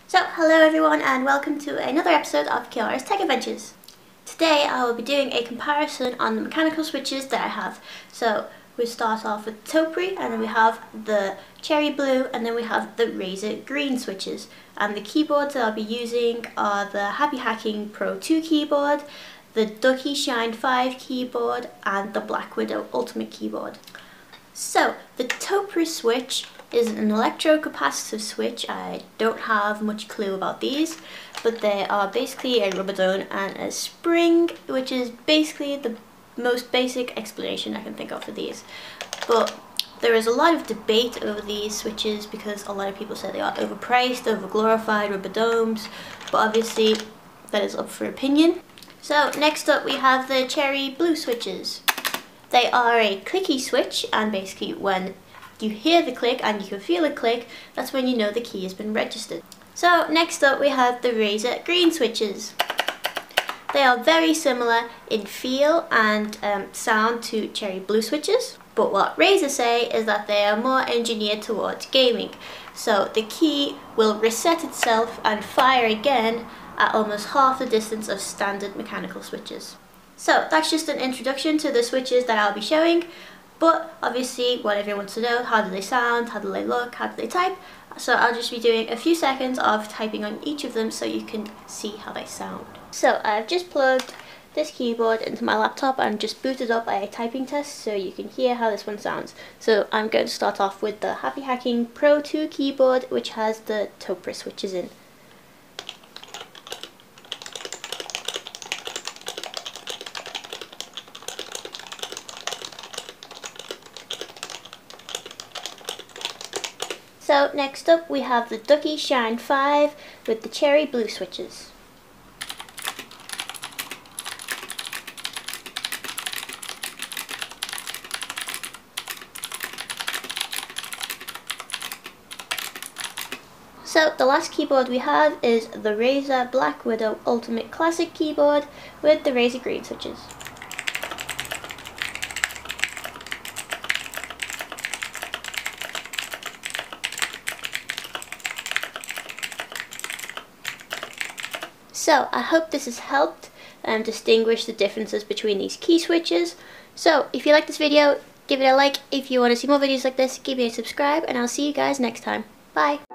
So, hello everyone and welcome to another episode of Keiara's Tech Adventures. Today I will be doing a comparison on the mechanical switches that I have. So, we start off with Topre, and then we have the cherry blue, and then we have the Razer green switches. And the keyboards that I'll be using are the HappyHacking Pro 2 keyboard, the Ducky Shine 5 keyboard, and the BlackWidow Ultimate keyboard. So, the Topre switch is an electrocapacitive switch. I don't have much clue about these, but they are basically a rubber dome and a spring, which is basically the most basic explanation I can think of for these. But there is a lot of debate over these switches because a lot of people say they are overpriced, overglorified rubber domes, but obviously that is up for opinion. So next up we have the cherry blue switches. They are a clicky switch, and basically when you hear the click and you can feel a click, that's when you know the key has been registered. So next up we have the Razer green switches. They are very similar in feel and sound to cherry blue switches, but what Razer say is that they are more engineered towards gaming. So the key will reset itself and fire again at almost half the distance of standard mechanical switches. So that's just an introduction to the switches that I'll be showing. But obviously what everyone wants to know, how do they sound, how do they look, how do they type? So I'll just be doing a few seconds of typing on each of them so you can see how they sound. So I've just plugged this keyboard into my laptop and just booted up a typing test so you can hear how this one sounds. So I'm going to start off with the HappyHacking Pro 2 keyboard, which has the Topre switches in. So next up we have the Ducky Shine 5 with the cherry blue switches. So the last keyboard we have is the Razer BlackWidow Ultimate Classic keyboard with the Razer green switches. So I hope this has helped distinguish the differences between these key switches. So if you like this video, give it a like. If you want to see more videos like this, give me a subscribe, and I'll see you guys next time. Bye!